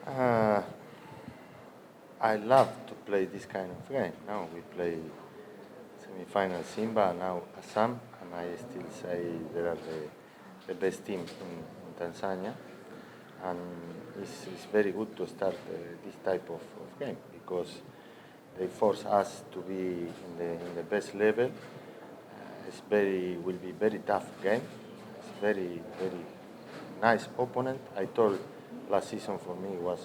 Uh, I love to play this kind of game. Now we play semi-final Simba, now Azam, and I still say they are the best team in Tanzania. And it's very good to start this type of game because they force us to be in the best level. Will be very tough game. It's very nice opponent. I told last season for me was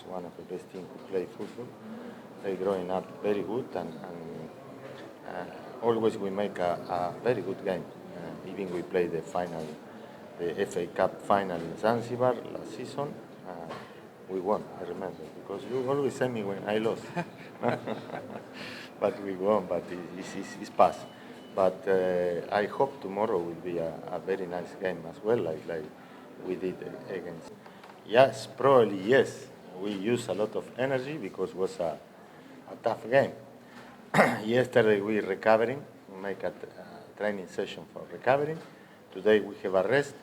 one of the best teams who play football. They growing up very good and always we make a very good game. Even we play the final, the FA Cup final in Zanzibar last season. We won, I remember, because you always say me when I lost. But we won, but it's past. But I hope tomorrow will be a very nice game as well, like we did against. Yes, probably yes. We use a lot of energy because it was a tough game. Yesterday we recovering, we make a training session for recovering. Today we have a rest.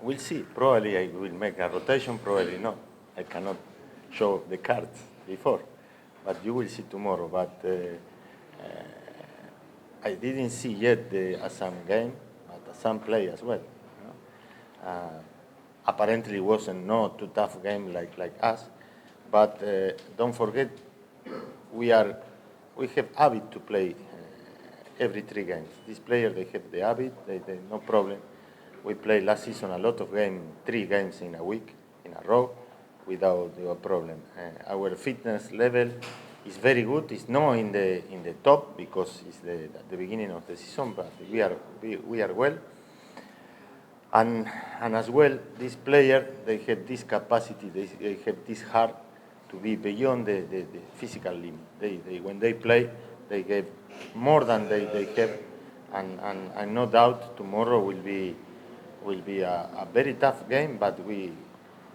We'll see. Probably I will make a rotation, probably not. I cannot show the cards before, but you will see tomorrow. But I didn't see yet the Assam game, but Assam play as well. You know? Apparently it wasn't not too tough game like us, but don't forget we have habit to play every 3 games. These players they have the habit, they no problem. We played last season a lot of games, 3 games in a week in a row without a problem. Our fitness level is very good. It's not in the top because it's at the beginning of the season, but we are well. And as well, this player they have this capacity, they have this heart to be beyond the physical limit. They when they play, they give more than they have, and no doubt tomorrow will be a very tough game. But we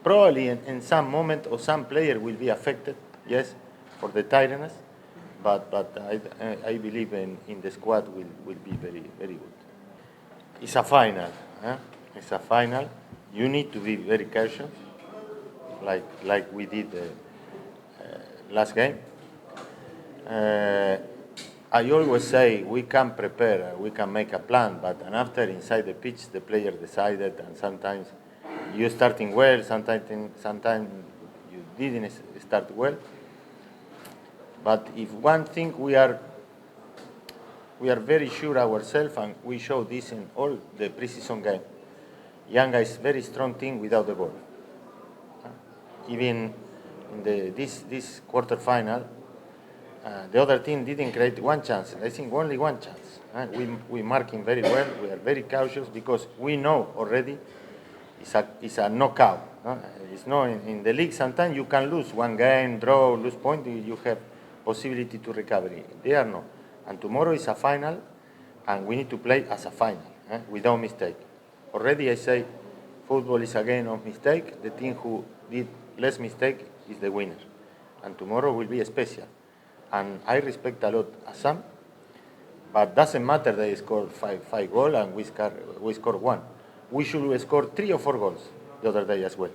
probably in some moment or some player will be affected. Yes, for the tiredness, but I believe in the squad will be very good. It's a final. It's a final. You need to be very cautious, like we did last game. I always say we can prepare, we can make a plan, but after inside the pitch, the player decided, and sometimes you starting well, sometimes you didn't start well. But if one thing we are very sure ourselves, and we show this in all the preseason game. Yanga is very strong team without the ball. Even in this quarterfinal, the other team didn't create one chance. I think only one chance. We marking very well. We are very cautious because we know already it's a knockout. It's not in the league. Sometimes you can lose one game, draw, lose point. You have possibility to recovery. They are not. And tomorrow is a final, and we need to play as a final without mistake. Already I say football is a game of mistake. The team who did less mistake is the winner. And tomorrow will be special. And I respect a lot Assam, but doesn't matter they scored five goals and we scored 1. We should score 3 or 4 goals the other day as well.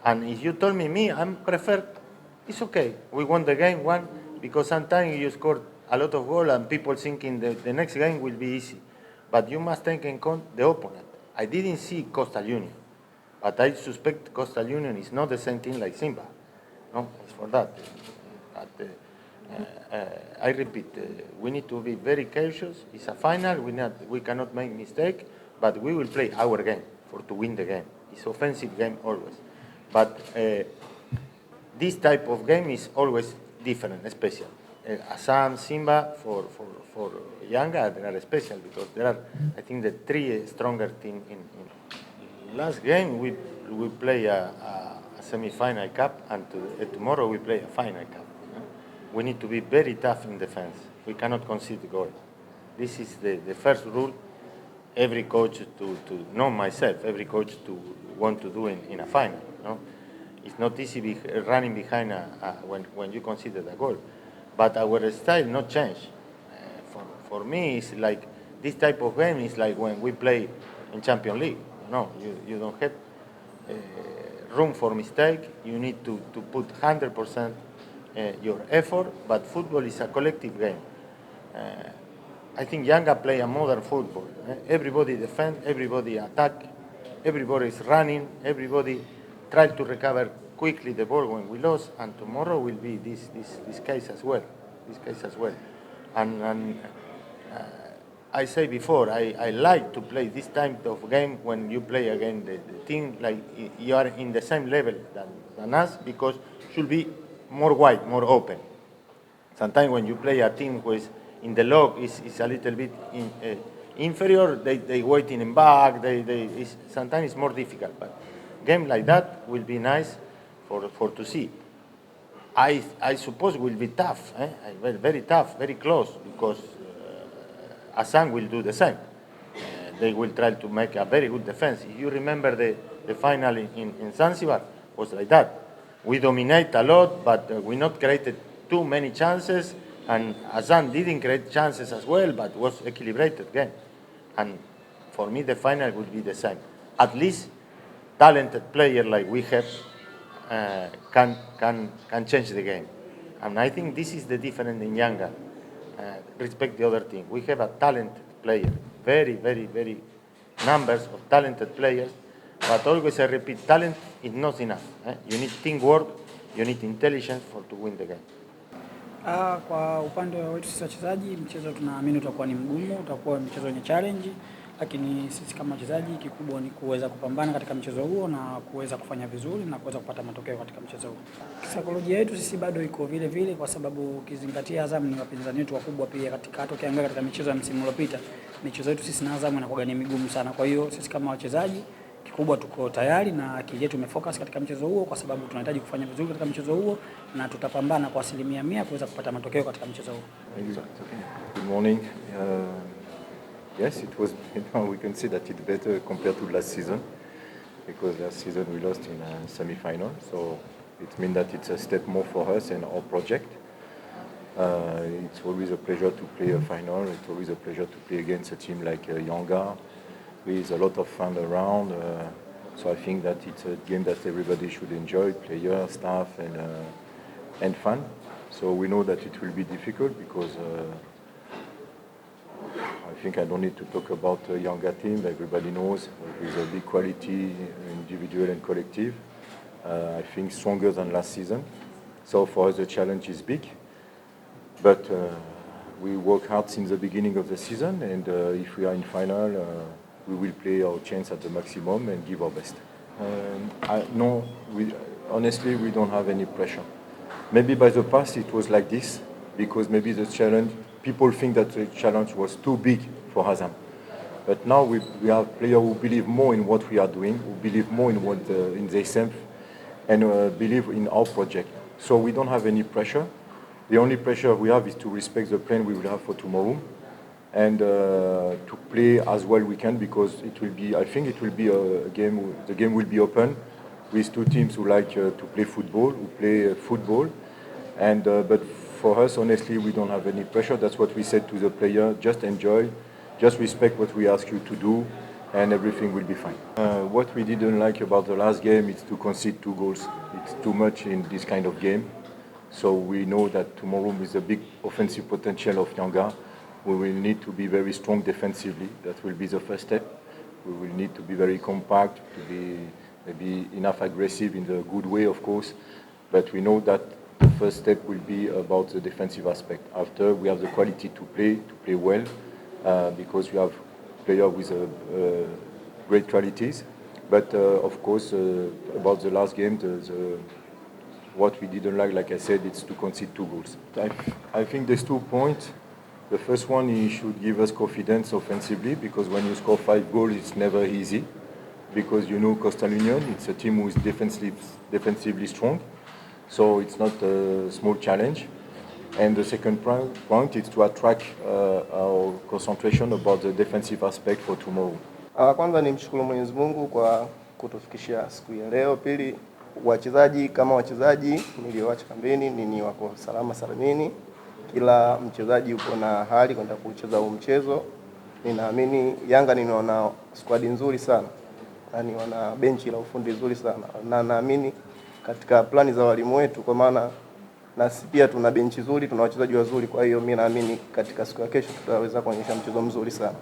And if you told me I prefer, it's okay. We won the game 1 because sometimes you score a lot of goals and people thinking the next game will be easy. But you must take in account the opponent. I didn't see Coastal Union, but I suspect Coastal Union is not the same thing like Simba. No, it's for that. But I repeat, we need to be very cautious. It's a final. We cannot make mistake, but we will play our game to win the game. It's offensive game always, but this type of game is always different, special. Assam, Simba for Yanga they are special because there are I think the 3 stronger team in last game we play a semi-final cup and tomorrow we play a final cup. We need to be very tough in defense. We cannot concede goal. This is the first rule. Every coach not myself. Every coach to want to do in a final. No? It's not easy running behind when you consider the goal. But our style not change. For me, it's like this type of game is like when we play in Champions League. No, you don't have room for mistake. You need to put 100% your effort, but football is a collective game. I think Yanga play a modern football. Everybody defend, everybody attack, everybody is running, everybody try to recover quickly the ball when we lost, and tomorrow will be this case as well. This case as well. And I say before, I like to play this type of game when you play against the team, like you are in the same level than us, because it should be more wide, more open. Sometimes when you play a team who is in the log is a little bit inferior, they waiting in back, sometimes it's more difficult. But game like that will be nice for to see. I suppose will be tough, very tough, very close, because Azam will do the same. They will try to make a very good defense. If you remember the final in Zanzibar, was like that. We dominate a lot, but we not created too many chances, and Azam didn't create chances as well, but was equilibrated game. And for me, the final would be the same. At least talented player like we have can change the game. And I think this is the difference in Yanga. Respect the other team. We have a talented player, very numbers of talented players, but always I repeat, talent is not enough. You need teamwork, you need intelligence to win the game. Kwa upande wetu sisi wachezaji, mchezo tunaamini utakuwa ni mgumu, utakuwa mchezo wenye challenge, lakini sisi kama wachezaji kikubwa ni kuweza kupambana katika mchezo huo na kuweza kufanya vizuri na kuweza kupata matokeo katika mchezo huo. Kisaikolojia yetu sisi bado iko vile, kwa sababu ukizingatia Azam ni wapinzani wetu wakubwa pia katika, hata ukiangalia katika michezo ya msimu uliopita, michezo yetu sisi na Azam inakuwa ni migumu sana. Kwa hiyo sisi kama wachezaji kikubwa tuko tayari na akili yetu imefocus katika mchezo huo, kwa sababu tunahitaji kufanya vizuri katika mchezo huo na tutapambana kwa 100% kuweza kupata matokeo katika mchezo huo. Good morning. Yes, it was. We can say that it's better compared to last season, because last season we lost in a semi-final. So it means that it's a step more for us and our project. It's always a pleasure to play a final. It's always a pleasure to play against a team like Yanga, with a lot of fun around. So I think that it's a game that everybody should enjoy, players, staff, and fun. So we know that it will be difficult because I think I don't need to talk about a Yanga team. Everybody knows with a big quality, individual and collective. I think stronger than last season. So for us the challenge is big, but we work hard since the beginning of the season, and if we are in final, we will play our chance at the maximum and give our best. Honestly, we don't have any pressure. Maybe by the past it was like this, because maybe the challenge, people think that the challenge was too big for Azam. But now we have players who believe more in what we are doing, who believe more in what in themselves, and believe in our project. So we don't have any pressure. The only pressure we have is to respect the plan we will have for tomorrow, and to play as well we can, because it will be, I think it will be a game. The game will be open with two teams who like to play football, who play football, and but for us, honestly, we don't have any pressure. That's what we said to the player: just enjoy, just respect what we ask you to do, and everything will be fine. What we didn't like about the last game is to concede 2 goals. It's too much in this kind of game. So we know that tomorrow, with the big offensive potential of Yanga, we will need to be very strong defensively. That will be the first step. We will need to be very compact, to be maybe enough aggressive in the good way, of course. But we know that the first step will be about the defensive aspect. After, we have the quality to play well, because we have players with great qualities. But of course, about the last game, what we didn't like I said, it's to concede 2 goals. I think there's 2 points. The first one, he should give us confidence offensively, because when you score 5 goals, it's never easy. Because you know Coastal Union, it's a team who is defensively strong. So it's not a small challenge. And the second point is to attract our concentration about the defensive aspect for tomorrow. Kwanza nimshukuru Mwenyezi Mungu kwa kutufikishia siku ya leo. Pili, wachezaji kama wachezaji nilioacha kambini ni wako salama salamini. Kila mchezaji uko na hali kwenda kucheza huu mchezo. Ninaamini Yanga ninaona squad nzuri sana. yani wana benchi la ufundi zuri sana, na naamini katika plani za walimu wetu, kwa maana nasi pia tuna benchi zuri, tuna wachezaji wazuri. Kwa hiyo mimi naamini katika siku ya kesho tutaweza kuonyesha mchezo mzuri sana.